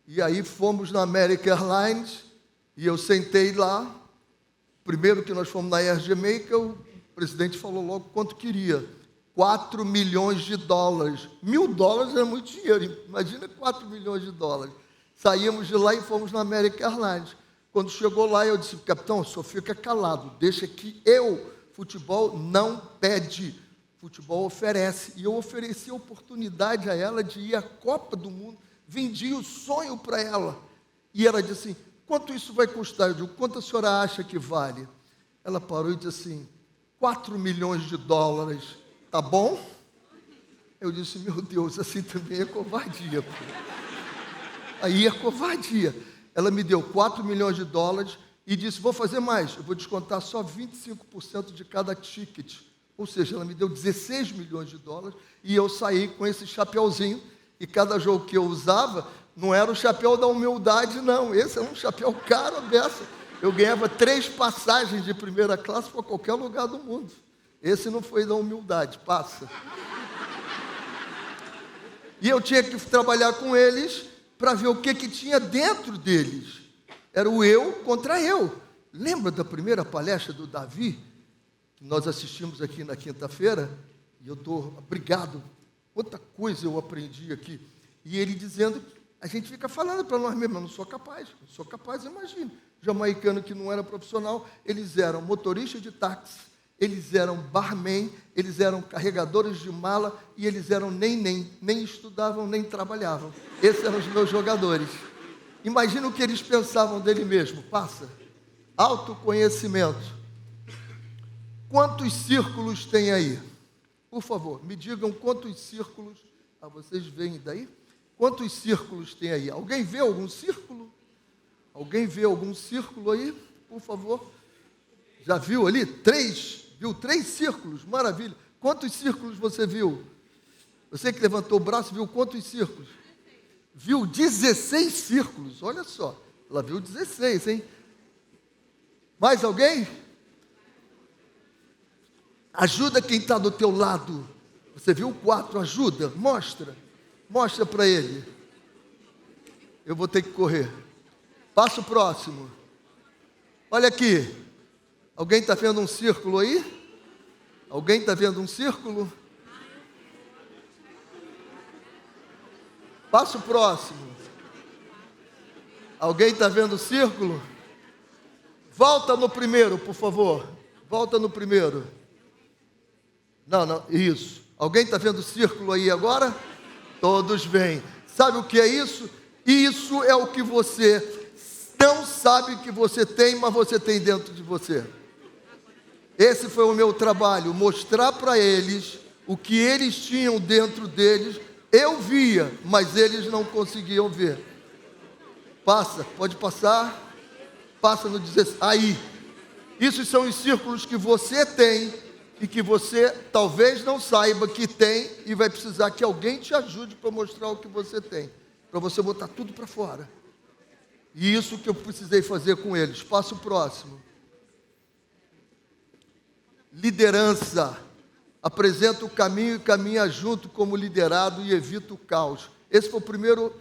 E aí fomos na American Airlines e eu sentei lá. Primeiro que nós fomos na Air Jamaica, o presidente falou logo quanto queria. 4 milhões de dólares. $1.000 é muito dinheiro. Imagina 4 milhões de dólares. Saímos de lá e fomos na American Airlines. Quando chegou lá, eu disse, capitão, só fica calado. Deixa que futebol não pede. Futebol oferece. E eu ofereci a oportunidade a ela de ir à Copa do Mundo. Vendi o sonho para ela. E ela disse assim, quanto isso vai custar? Eu digo, quanto a senhora acha que vale? Ela parou e disse assim, 4 milhões de dólares. Tá bom? Eu disse, meu Deus, assim também é covardia. Pô. Aí é covardia. Ela me deu 4 milhões de dólares e disse, vou fazer mais, eu vou descontar só 25% de cada ticket. Ou seja, ela me deu 16 milhões de dólares e eu saí com esse chapéuzinho. E cada jogo que eu usava, não era o chapéu da humildade, não. Esse era um chapéu caro, beça. Eu ganhava 3 passagens de primeira classe para qualquer lugar do mundo. Esse não foi da humildade, passa. E eu tinha que trabalhar com eles para ver o que tinha dentro deles. Era o eu contra eu. Lembra da primeira palestra do Davi, que nós assistimos aqui na quinta-feira? E eu estou obrigado. Outra coisa eu aprendi aqui. E ele dizendo que a gente fica falando para nós mesmos, eu não sou capaz, imagina. Jamaicano que não era profissional, eles eram motoristas de táxi, eles eram barman, eles eram carregadores de mala e eles eram nem estudavam, nem trabalhavam. Esses eram os meus jogadores. Imagina o que eles pensavam dele mesmo. Passa. Autoconhecimento. Quantos círculos tem aí? Por favor, me digam quantos círculos... vocês veem daí? Quantos círculos tem aí? Alguém vê algum círculo? Alguém vê algum círculo aí? Por favor. Já viu ali? 3. Viu 3 círculos? Maravilha. Quantos círculos você viu? Você que levantou o braço, viu quantos círculos? Viu 16 círculos. Olha só. Ela viu 16, hein? Mais alguém? Ajuda quem está do teu lado. Você viu 4? Ajuda. Mostra para ele. Eu vou ter que correr. Passa o próximo. Olha aqui. Alguém está vendo um círculo aí? Alguém está vendo um círculo? Passa o próximo. Alguém está vendo o círculo? Volta no primeiro, por favor. Volta no primeiro. Não, isso. Alguém está vendo o círculo aí agora? Todos veem. Sabe o que é isso? Isso é o que você não sabe que você tem, mas você tem dentro de você. Esse foi o meu trabalho, mostrar para eles o que eles tinham dentro deles. Eu via, mas eles não conseguiam ver. Passa, pode passar. Passa no 16. Aí. Isso são os círculos que você tem e que você talvez não saiba que tem e vai precisar que alguém te ajude para mostrar o que você tem. Para você botar tudo para fora. E isso que eu precisei fazer com eles. Passa o próximo. Liderança. Apresenta o caminho e caminha junto como liderado e evita o caos. Esse foi o primeiro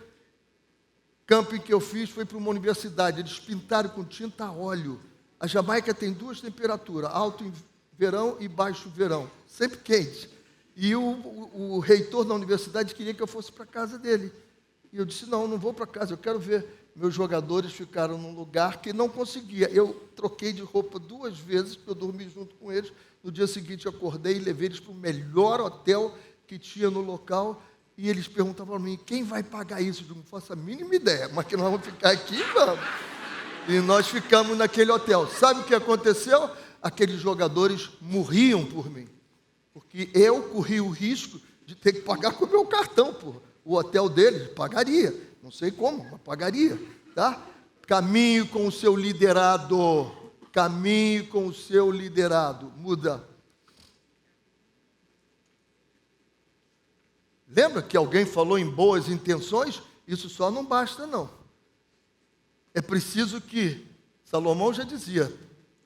camping que eu fiz, foi para uma universidade. Eles pintaram com tinta a óleo. A Jamaica tem 2 temperaturas, alto em verão e baixo verão, sempre quente. E o reitor da universidade queria que eu fosse para a casa dele. E eu disse, não vou para casa, eu quero ver. Meus jogadores ficaram num lugar que não conseguia. Eu troquei de roupa 2 vezes, porque eu dormi junto com eles. No dia seguinte, eu acordei e levei eles para o melhor hotel que tinha no local. E eles perguntavam para mim, quem vai pagar isso? Eu não faço a mínima ideia, mas que nós vamos ficar aqui, vamos. E nós ficamos naquele hotel. Sabe o que aconteceu? Aqueles jogadores morriam por mim. Porque eu corri o risco de ter que pagar com o meu cartão, porra. O hotel deles pagaria. Não sei como, mas pagaria. Tá? Caminhe com o seu liderado. Caminhe com o seu liderado. Muda. Lembra que alguém falou em boas intenções? Isso só não basta, não. É preciso que, Salomão já dizia,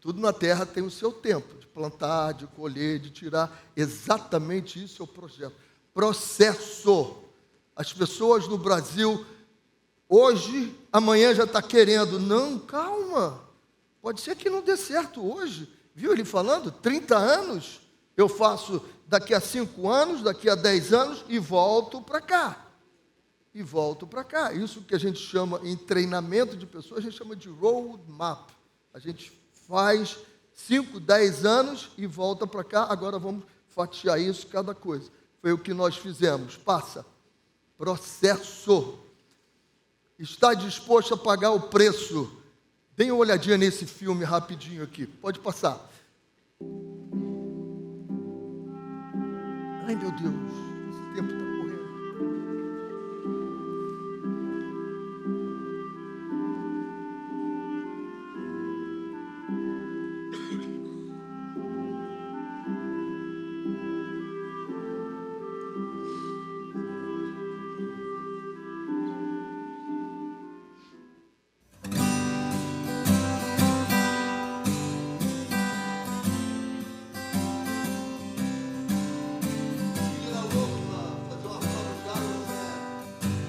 tudo na terra tem o seu tempo, de plantar, de colher, de tirar. Exatamente isso é o projeto. Processo. As pessoas no Brasil, hoje, amanhã já está querendo. Não, calma. Pode ser que não dê certo hoje. Viu ele falando? 30 anos, eu faço daqui a 5 anos, daqui a 10 anos, e volto para cá. E volto para cá. Isso que a gente chama, em treinamento de pessoas, a gente chama de roadmap. A gente faz 5, 10 anos e volta para cá. Agora vamos fatiar isso, cada coisa. Foi o que nós fizemos. Passa. Processo. Está disposto a pagar o preço. Dê uma olhadinha nesse filme rapidinho aqui. Pode passar. Ai, meu Deus. Esse tempo está correndo.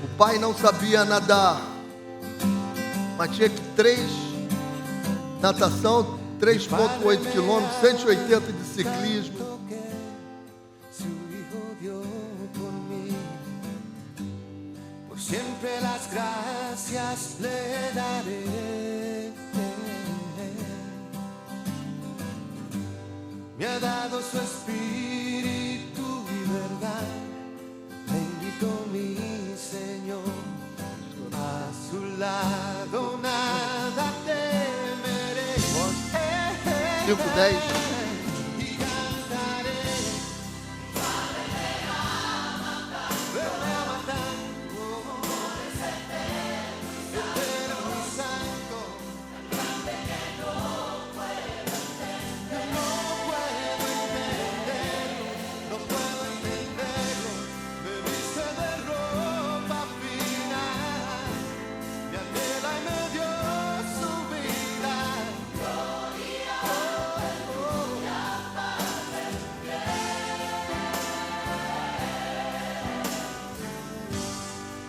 O pai não sabia nadar, mas tinha que natação, 3,8 quilômetros, 180 de ciclismo. Siempre las gracias le daré. Me ha dado su espíritu y verdad. Bendito mi Señor. A su lado nada temeré. 5, 10. Y cantaré. Verme a matar.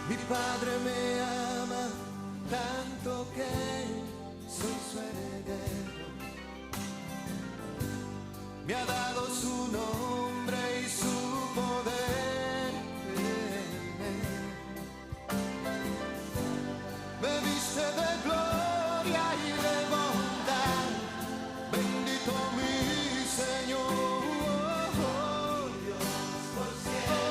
Mi padre me ama tanto que soy su heredero. Me ha dado su nombre y su poder. Me viste de gloria y de bondad. Bendito mi Señor. Dios por siempre.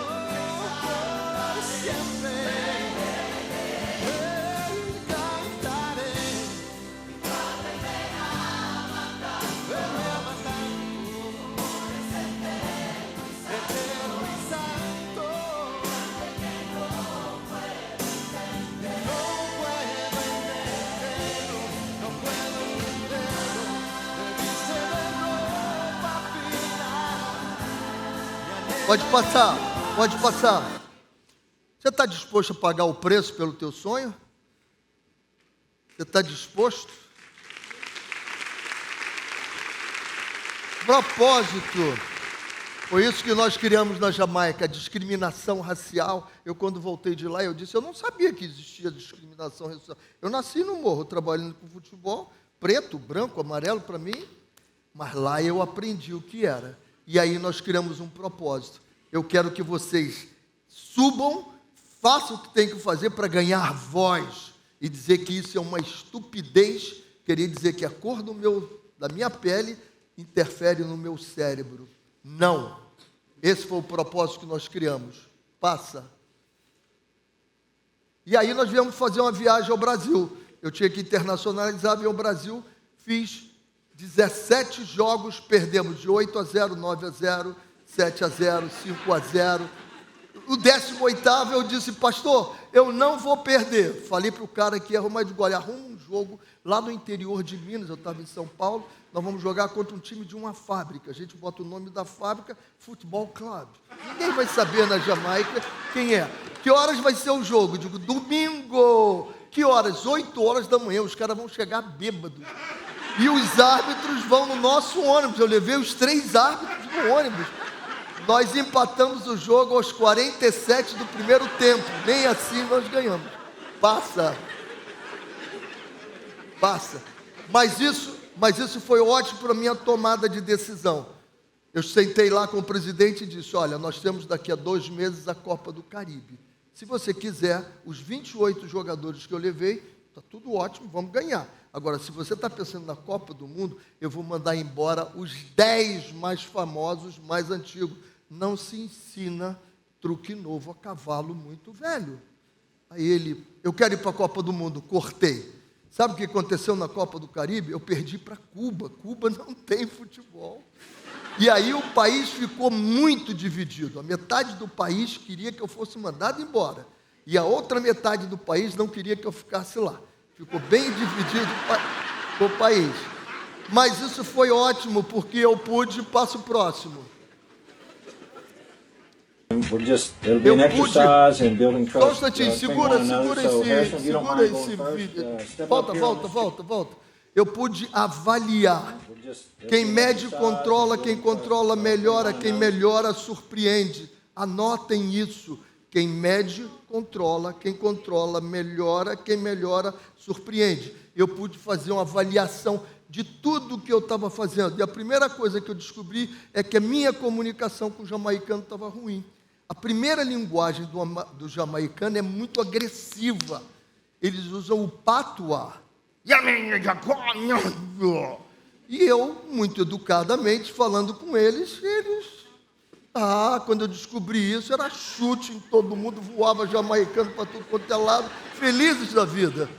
Pode passar, pode passar. Você está disposto a pagar o preço pelo teu sonho? Você está disposto? Propósito. Foi isso que nós criamos na Jamaica, a discriminação racial. Eu, quando voltei de lá, eu disse, eu não sabia que existia discriminação racial. Eu nasci no morro, trabalhando com futebol, preto, branco, amarelo para mim, mas lá eu aprendi o que era. E aí nós criamos um propósito. Eu quero que vocês subam, façam o que tem que fazer para ganhar voz e dizer que isso é uma estupidez. Queria dizer que a cor da minha pele interfere no meu cérebro. Não. Esse foi o propósito que nós criamos. Passa. E aí nós viemos fazer uma viagem ao Brasil. Eu tinha que internacionalizar, vim ao Brasil, fiz 17 jogos, perdemos de 8-0, 9-0, 7-0, 5-0. O 18º eu disse, pastor, eu não vou perder. Falei para o cara que ia arrumar de golear, arruma um jogo lá no interior de Minas, eu estava em São Paulo, nós vamos jogar contra um time de uma fábrica, a gente bota o nome da fábrica, Futebol Club. Ninguém vai saber na Jamaica quem é. Que horas vai ser o jogo? Eu digo, domingo. Que horas? 8 horas da manhã, os caras vão chegar bêbados. E os árbitros vão no nosso ônibus, eu levei os 3 árbitros no ônibus. Nós empatamos o jogo aos 47 do primeiro tempo, nem assim nós ganhamos. Passa. Mas isso foi ótimo para a minha tomada de decisão. Eu sentei lá com o presidente e disse, olha, nós temos daqui a 2 meses a Copa do Caribe. Se você quiser, os 28 jogadores que eu levei, está tudo ótimo, vamos ganhar. Agora, se você está pensando na Copa do Mundo, eu vou mandar embora os 10 mais famosos, mais antigos. Não se ensina truque novo a cavalo muito velho. Aí ele, eu quero ir para a Copa do Mundo, cortei. Sabe o que aconteceu na Copa do Caribe? Eu perdi para Cuba. Cuba não tem futebol. E aí o país ficou muito dividido. A metade do país queria que eu fosse mandado embora. E a outra metade do país não queria que eu ficasse lá. Ficou bem dividido o país. Mas isso foi ótimo, porque eu pude, passo próximo. It'll be an exercise in building trust. Só um instantinho, segura esse vídeo. Volta. Eu pude avaliar. Quem mede, controla, quem controla, melhora, quem melhora, surpreende. Anotem isso. Quem mede, controla, quem controla, melhora, quem melhora, surpreende. Eu pude fazer uma avaliação de tudo que eu estava fazendo. E a primeira coisa que eu descobri é que a minha comunicação com o jamaicano estava ruim. A primeira linguagem do jamaicano é muito agressiva. Eles usam o patuá. E eu, muito educadamente, falando com eles, quando eu descobri isso, era chute em todo mundo, voava jamaicano para tudo quanto é lado, felizes da vida.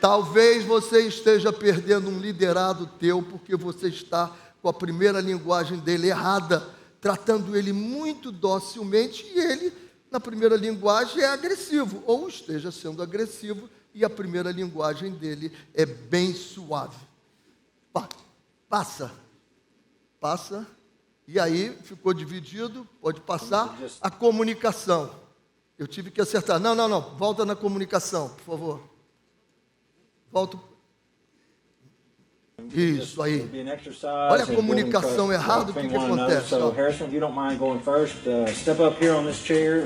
Talvez você esteja perdendo um liderado teu, porque você está com a primeira linguagem dele errada, tratando ele muito docilmente, e ele, na primeira linguagem, é agressivo, ou esteja sendo agressivo, e a primeira linguagem dele é bem suave. Passa, e aí ficou dividido, pode passar, a comunicação. Eu tive que acertar, não, volta na comunicação, por favor. Volta. Isso aí. Olha a comunicação errada, o que acontece?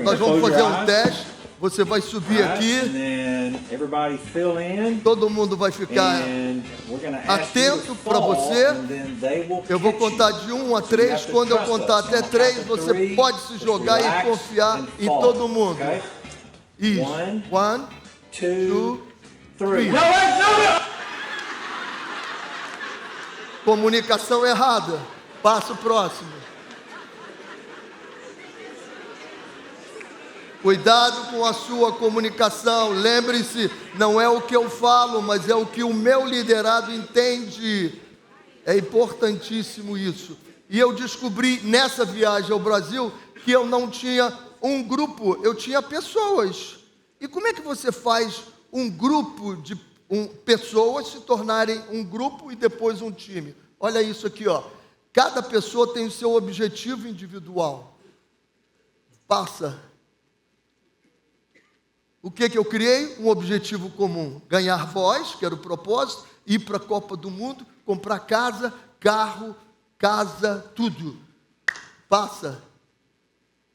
Nós vamos fazer um teste. Você vai subir aqui. Todo mundo vai ficar atento para você. Eu vou contar de 1 a 3. Quando eu contar até 3, você pode se jogar e confiar em todo mundo. Isso. 1, 2, 3. Comunicação errada. Passo próximo. Cuidado com a sua comunicação. Lembre-se, não é o que eu falo, mas é o que o meu liderado entende. É importantíssimo isso. E eu descobri nessa viagem ao Brasil que eu não tinha um grupo, eu tinha pessoas. E como é que você faz um grupo de pessoas se tornarem um grupo e depois um time? Olha isso aqui, ó. Cada pessoa tem o seu objetivo individual. Passa. O que eu criei? Um objetivo comum. Ganhar voz, que era o propósito, ir para a Copa do Mundo, comprar casa, carro, tudo. Passa.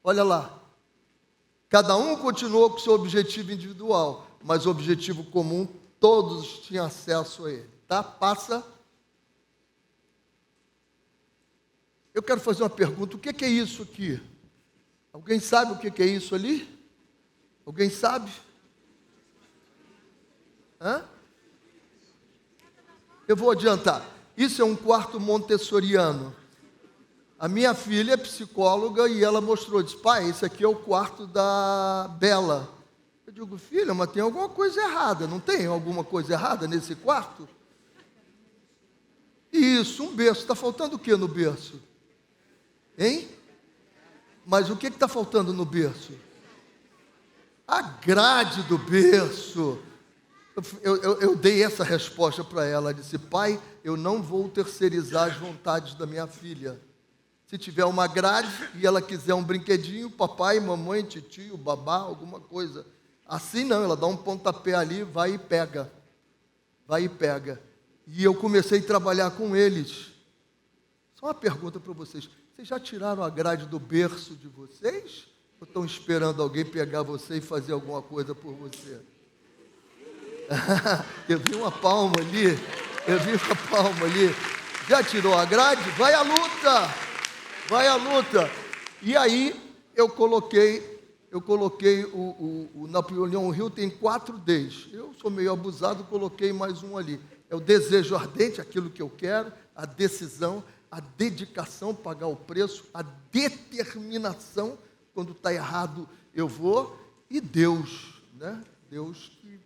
Olha lá. Cada um continuou com o seu objetivo individual, mas o objetivo comum, todos tinham acesso a ele. Tá? Passa. Eu quero fazer uma pergunta. O que é isso aqui? Alguém sabe o que é isso ali? Alguém sabe? Eu vou adiantar. Isso é um quarto montessoriano. A minha filha é psicóloga e ela mostrou, disse, pai, esse aqui é o quarto da Bela. Eu digo, filha, mas tem alguma coisa errada, não tem alguma coisa errada nesse quarto? Isso, um berço. Está faltando o que no berço? Hein? Mas o que está faltando no berço? A grade do berço. eu dei essa resposta para ela. Disse: pai, eu não vou terceirizar as vontades da minha filha. Se tiver uma grade e ela quiser um brinquedinho, papai, mamãe, titio, babá, alguma coisa. Assim não, ela dá um pontapé ali, vai e pega. Vai e pega. E eu comecei a trabalhar com eles. Só uma pergunta para vocês. Vocês já tiraram a grade do berço de vocês? Ou estão esperando alguém pegar você e fazer alguma coisa por você? Eu vi uma palma ali. Eu vi uma palma ali. Já tirou a grade? Vai à luta! Vai à luta! E aí eu coloquei o Napoleão Hill, tem 4 Ds. Eu sou meio abusado, coloquei mais um ali. É o desejo ardente, aquilo que eu quero, a decisão, a dedicação, pagar o preço, a determinação, quando está errado eu vou, e Deus, né? Deus que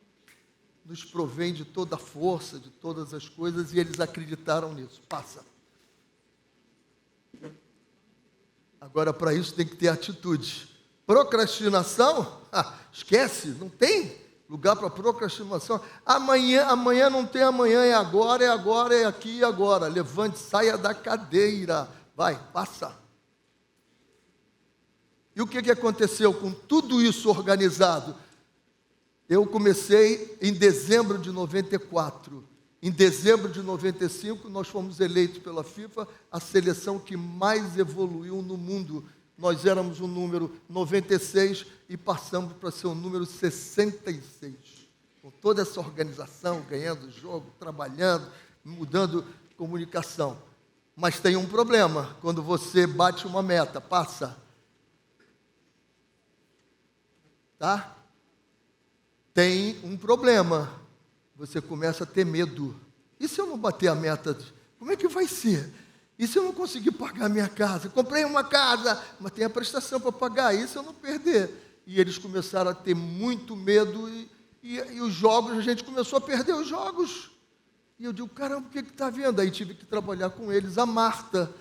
nos provém de toda a força, de todas as coisas, e eles acreditaram nisso. Passa. Agora, para isso tem que ter atitude. Procrastinação? Esquece, não tem lugar para procrastinação. Amanhã não tem amanhã, é agora, é aqui e agora. Levante, saia da cadeira. Vai, passa. E o que aconteceu com tudo isso organizado? Eu comecei em dezembro de 94. Em dezembro de 95, nós fomos eleitos pela FIFA a seleção que mais evoluiu no mundo. Nós éramos o número 96 e passamos para ser o número 66. Com toda essa organização, ganhando jogo, trabalhando, mudando comunicação. Mas tem um problema, quando você bate uma meta, passa. Tá? Tem um problema. Você começa a ter medo. E se eu não bater a meta? Como é que vai ser? E se eu não conseguir pagar a minha casa? Comprei uma casa, mas tem a prestação para pagar. E se eu não perder? E eles começaram a ter muito medo. E os jogos, a gente começou a perder os jogos. E eu digo, caramba, o que está vendo? Aí tive que trabalhar com eles a Marta,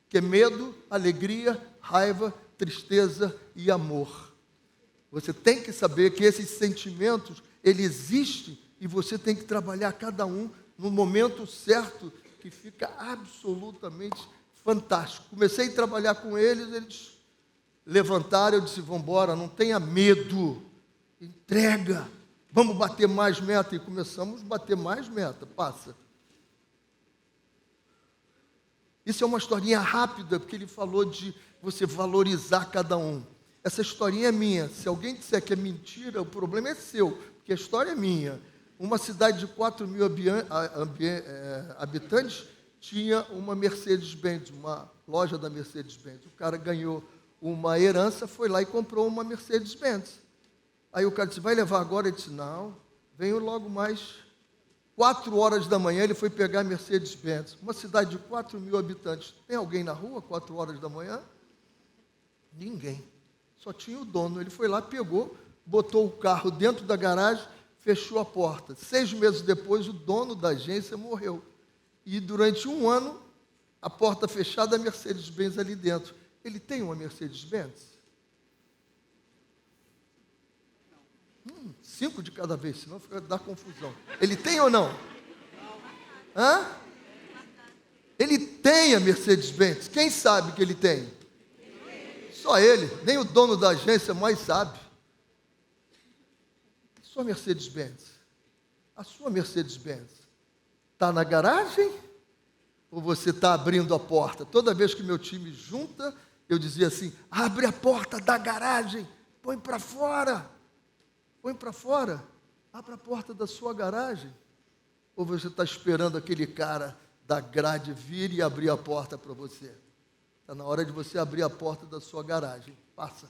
que é medo, alegria, raiva, tristeza e amor. Você tem que saber que esses sentimentos, eles existem, e você tem que trabalhar cada um no momento certo, que fica absolutamente fantástico. Comecei a trabalhar com eles, eles levantaram, eu disse, vamos embora, não tenha medo, entrega, vamos bater mais meta. E começamos a bater mais meta, passa. Isso é uma historinha rápida, porque ele falou de você valorizar cada um. Essa historinha é minha. Se alguém disser que é mentira, o problema é seu, porque a história é minha. Uma cidade de 4 mil habitantes tinha uma Mercedes-Benz, uma loja da Mercedes-Benz. O cara ganhou uma herança, foi lá e comprou uma Mercedes-Benz. Aí o cara disse, vai levar agora? Ele disse, não, venho logo mais. 4 horas da manhã ele foi pegar a Mercedes-Benz. Uma cidade de 4 mil habitantes. Tem alguém na rua 4 horas da manhã? Ninguém. Só tinha o dono. Ele foi lá, pegou, botou o carro dentro da garagem, fechou a porta. 6 meses depois, o dono da agência morreu. E durante 1 ano, a porta fechada, a Mercedes-Benz ali dentro. Ele tem uma Mercedes-Benz? 5 de cada vez, senão dá confusão. Ele tem ou não? Hã? Ele tem a Mercedes-Benz. Quem sabe que ele tem? Só ele. Nem o dono da agência mais sabe. Sua Mercedes-Benz, a sua Mercedes-Benz está na garagem ou você está abrindo a porta? Toda vez que meu time junta, eu dizia assim, abre a porta da garagem, põe para fora, abre a porta da sua garagem. Ou você está esperando aquele cara da grade vir e abrir a porta para você? Está na hora de você abrir a porta da sua garagem, passa.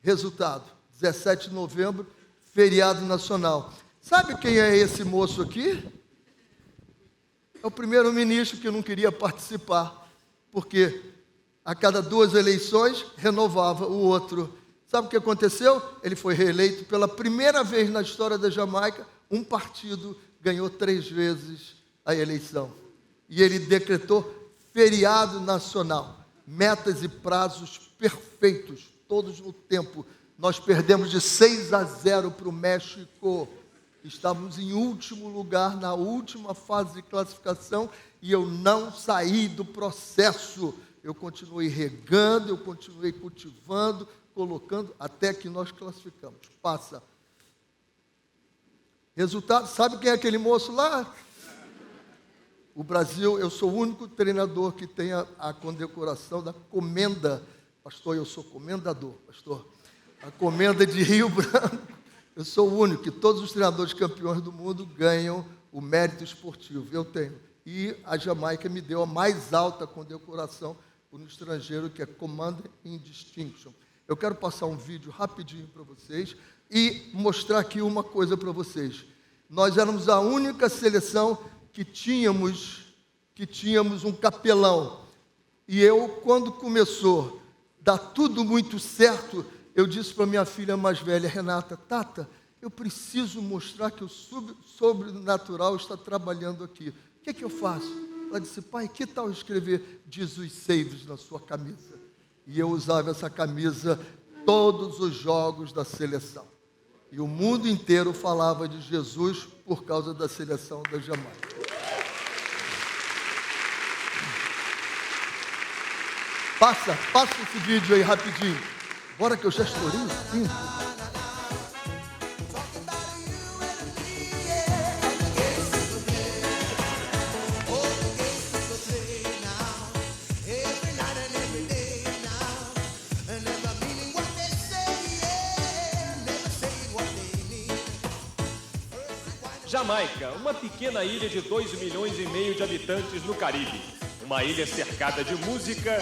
Resultado, 17 de novembro, feriado nacional. Sabe quem é esse moço aqui? É o primeiro-ministro que não queria participar, porque a cada 2 eleições renovava o outro. Sabe o que aconteceu? Ele foi reeleito pela primeira vez na história da Jamaica, um partido ganhou 3 vezes a eleição. E ele decretou feriado nacional, metas e prazos perfeitos, todos no tempo. Nós perdemos de 6-0 para o México. Estávamos em último lugar, na última fase de classificação, e eu não saí do processo. Eu continuei regando, eu continuei cultivando, colocando, até que nós classificamos. Passa. Resultado, sabe quem é aquele moço lá? O Brasil, eu sou o único treinador que tem a condecoração da comenda. Pastor, eu sou comendador, pastor. A comenda de Rio Branco. Eu sou o único, que todos os treinadores campeões do mundo ganham o mérito esportivo. Eu tenho. E a Jamaica me deu a mais alta condecoração no estrangeiro, que é Commander in Distinction. Eu quero passar um vídeo rapidinho para vocês e mostrar aqui uma coisa para vocês. Nós éramos a única seleção que tínhamos um capelão. E eu, quando começou a dar tudo muito certo, eu disse para minha filha mais velha, Renata, Tata, eu preciso mostrar que o sobrenatural está trabalhando aqui. O que é que eu faço? Ela disse, pai, que tal escrever Jesus Saves na sua camisa? E eu usava essa camisa todos os jogos da seleção. E o mundo inteiro falava de Jesus por causa da seleção da Jamaica. Passa esse vídeo aí rapidinho. Bora que eu já estourei o tempo. Jamaica, uma pequena ilha de 2,5 milhões de habitantes no Caribe. Uma ilha cercada de música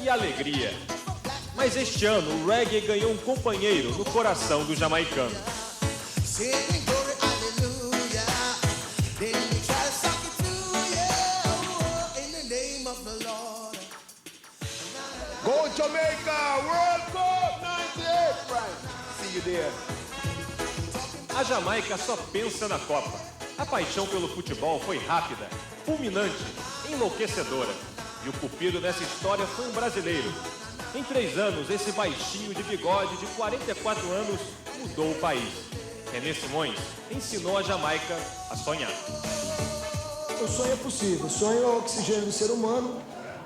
e alegria. Mas este ano o reggae ganhou um companheiro no coração do jamaicano. Go Jamaica, World Cup 98, right? See you there. A Jamaica só pensa na Copa. A paixão pelo futebol foi rápida, fulminante, enlouquecedora. E o cupido dessa história foi um brasileiro. Em 3 anos, esse baixinho de bigode de 44 anos mudou o país. René Simões ensinou a Jamaica a sonhar. O sonho é possível, o sonho é o oxigênio do ser humano.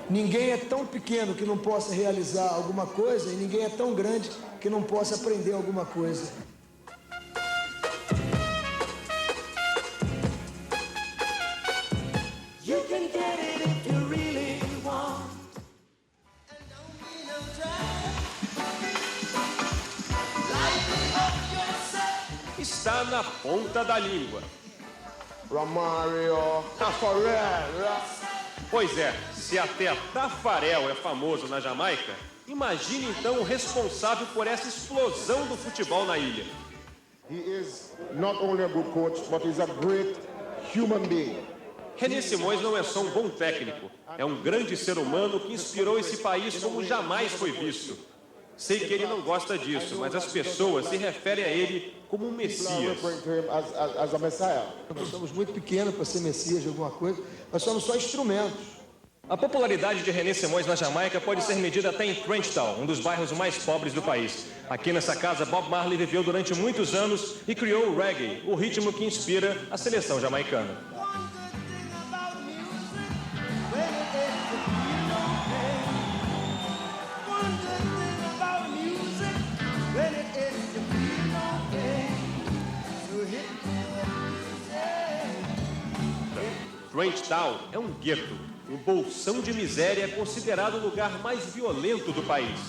Ninguém é tão pequeno que não possa realizar alguma coisa e ninguém é tão grande que não possa aprender alguma coisa. Está na ponta da língua. Romario, Tafarel. Pois é, se até Tafarel é famoso na Jamaica, imagine então o responsável por essa explosão do futebol na ilha. He is not only a good coach, but he's a great human being. René Simões não é só um bom técnico, é um grande ser humano que inspirou esse país como jamais foi visto. Sei que ele não gosta disso, mas as pessoas se referem a ele como um Messias. Nós somos muito pequenos para ser Messias de alguma coisa, nós somos só instrumentos. A popularidade de René Simões na Jamaica pode ser medida até em Trenchtown, um dos bairros mais pobres do país. Aqui nessa casa, Bob Marley viveu durante muitos anos e criou o reggae, o ritmo que inspira a seleção jamaicana. Trenchtown é um gueto, um bolsão de miséria considerado o lugar mais violento do país.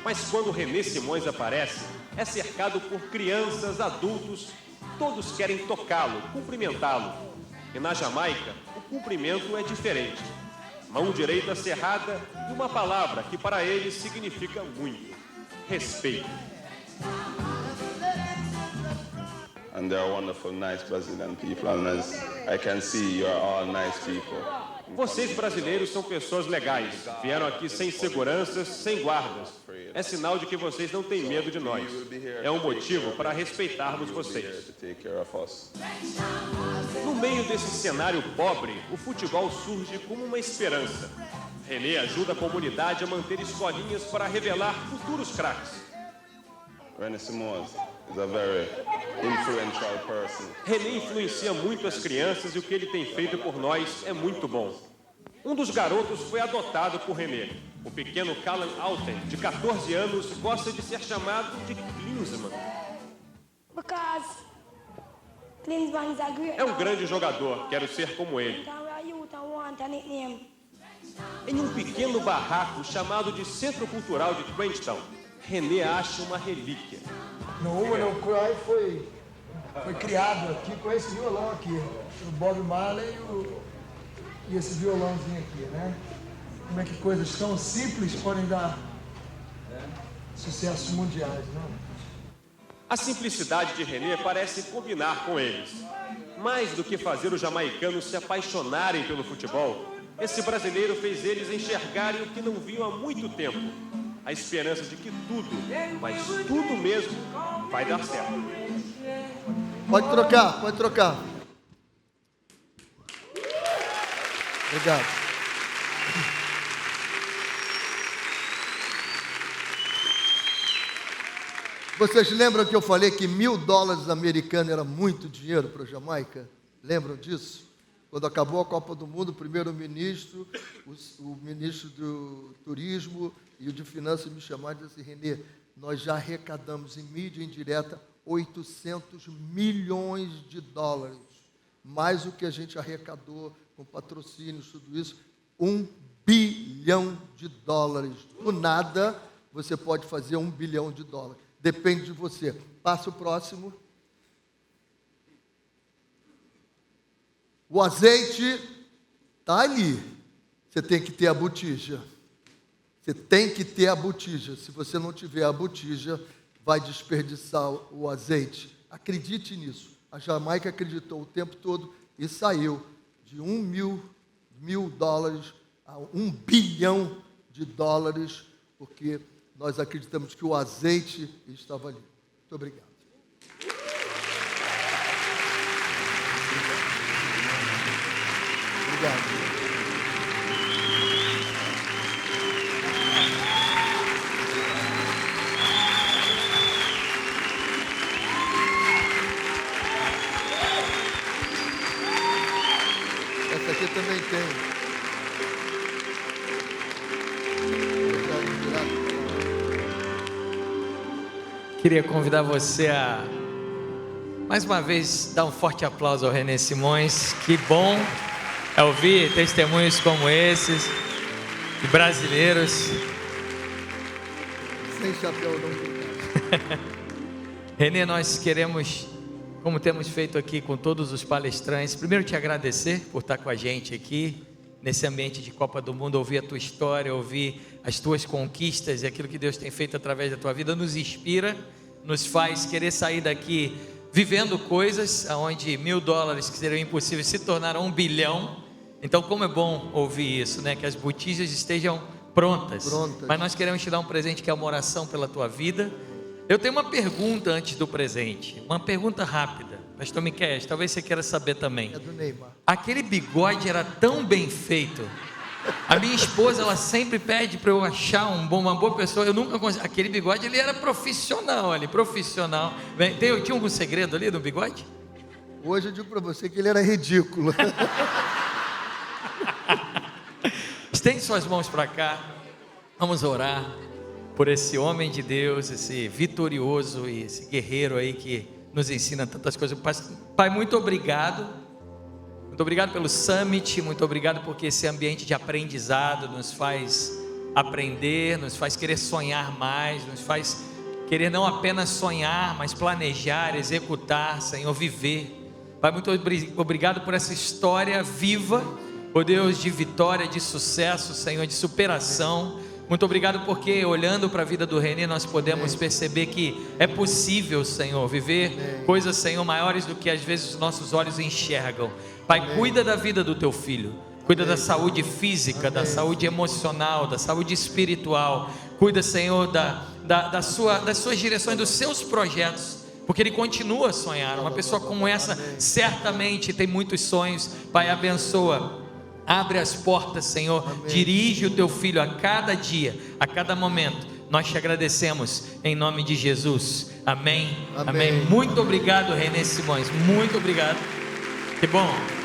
Mas quando René Simões aparece, é cercado por crianças, adultos, todos querem tocá-lo, cumprimentá-lo. E na Jamaica, o cumprimento é diferente. Mão direita cerrada e uma palavra que para eles significa muito: respeito. And they're wonderful, nice Brazilian people, and as I can see, you're all nice people. Vocês brasileiros são pessoas legais. Vieram aqui sem seguranças, sem guardas. É sinal de que vocês não têm medo de nós. É um motivo para respeitarmos vocês. No meio desse cenário pobre, o futebol surge como uma esperança. René ajuda a comunidade a manter escolinhas para revelar futuros craques. René Simões is a very influential person. René influencia muito as crianças e o que ele tem feito por nós é muito bom. Um dos garotos foi adotado por René. O pequeno Callan Alten, de 14 anos, gosta de ser chamado de Klinsmann. Because Klinsmann is a great É um grande jogador, quero ser como ele. Em um pequeno barraco chamado de Centro Cultural de Queenstown, René acha uma relíquia. No Woman No Cry foi criado aqui com esse violão aqui, o Bob Marley e esse violãozinho aqui, né? Como é que coisas tão simples podem dar sucessos mundiais, né? A simplicidade de René parece combinar com eles. Mais do que fazer os jamaicanos se apaixonarem pelo futebol, esse brasileiro fez eles enxergarem o que não viam há muito tempo. A esperança de que tudo, mas tudo mesmo, vai dar certo. Pode trocar, pode trocar. Obrigado. Vocês lembram que eu falei que $1.000 americanos era muito dinheiro para a Jamaica? Lembram disso? Quando acabou a Copa do Mundo, o primeiro-ministro, o ministro do Turismo e o de Finanças me chamaram e disseram assim: René, nós já arrecadamos em mídia indireta $800 milhões, mais o que a gente arrecadou com patrocínios, tudo isso, $1 bilhão. Do nada, você pode fazer $1 bilhão. Depende de você. Passa o próximo. O azeite está ali. Você tem que ter a botija. Você tem que ter a botija. Se você não tiver a botija, vai desperdiçar o azeite. Acredite nisso. A Jamaica acreditou o tempo todo e saiu de $1 mil a $1 bilhão, porque nós acreditamos que o azeite estava ali. Muito obrigado. Obrigado. Essa aqui também tem. Queria convidar você a, mais uma vez, dar um forte aplauso ao René Simões. Que bom é ouvir testemunhos como esses, de brasileiros. Sem chapéu não. René, nós queremos, como temos feito aqui com todos os palestrantes, primeiro te agradecer por estar com a gente aqui, nesse ambiente de Copa do Mundo, ouvir a tua história, ouvir as tuas conquistas e aquilo que Deus tem feito através da tua vida, nos inspira, nos faz querer sair daqui vivendo coisas onde $1.000 que seriam impossíveis se tornaram $1 bilhão. Então, como é bom ouvir isso, né? Que as botijas estejam prontas. Mas nós queremos te dar um presente que é uma oração pela tua vida. Eu tenho uma pergunta antes do presente, uma pergunta rápida. Pastor Miquel, talvez você queira saber também. É do Neymar. Aquele bigode era tão bem feito. A minha esposa, ela sempre pede para eu achar uma boa pessoa. Eu nunca consegui. Aquele bigode, ele era profissional ali, profissional. Tinha algum segredo ali no bigode? Hoje eu digo para você que ele era ridículo. Estende suas mãos para cá. Vamos orar por esse homem de Deus, esse vitorioso e esse guerreiro aí que nos ensina tantas coisas. Pai, muito obrigado. Muito obrigado pelo Summit, muito obrigado porque esse ambiente de aprendizado nos faz aprender, nos faz querer sonhar mais, nos faz querer não apenas sonhar, mas planejar, executar, Senhor, viver. Pai, muito obrigado por essa história viva, ó Deus, de vitória, de sucesso, Senhor, de superação. Muito obrigado porque olhando para a vida do René nós podemos perceber que é possível, Senhor, viver coisas, Senhor, maiores do que às vezes os nossos olhos enxergam. Pai, cuida da vida do teu filho, cuida da saúde física, da saúde emocional, da saúde espiritual. Cuida, Senhor, das suas direções, dos seus projetos, porque ele continua a sonhar. Uma pessoa como essa certamente tem muitos sonhos. Pai, abençoa Abre as portas, Senhor. Amém. Dirige o teu filho a cada dia, a cada momento. Nós te agradecemos em nome de Jesus. Amém. Amém. Muito obrigado, Renê Simões. Muito obrigado. Que bom.